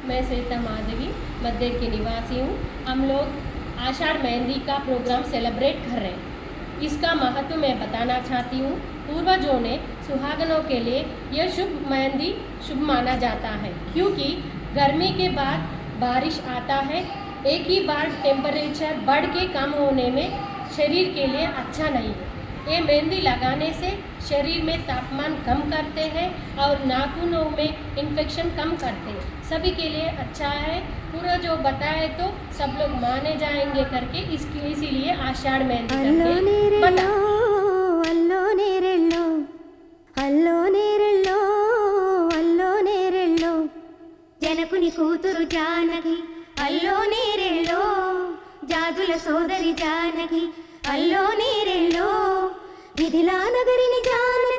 मैं श्वेता माधवी मद्देर की निवासी हूँ। हम लोग आषाढ़ मेहंदी का प्रोग्राम सेलिब्रेट कर रहे हैं। इसका महत्व मैं बताना चाहती हूँ। पूर्वजों ने सुहागनों के लिए यह शुभ मेहंदी शुभ माना जाता है, क्योंकि गर्मी के बाद बारिश आता है। एक ही बार टेम्परेचर बढ़ के कम होने में शरीर के लिए अच्छा नहीं है। ये मेहंदी लगाने से शरीर में तापमान कम करते हैं और नाखूनों में इन्फेक्शन कम करते हैं। सभी के लिए अच्छा है। पूरा जो बताए तो सब लोग माने जाएंगे करके इसकी इसीलिए आषाढ़ मेहंदी करके बता। अल्लो नेरेल्लो अल्लो नेरेल्लो अल्लो नेरेल्लो जनकुनि कूतुरु जानकी अल्लो नेरेल्लो जादुल सोदरी जानकी अल्लो नेरेल्लो मिथिला नगरिनि जानकी।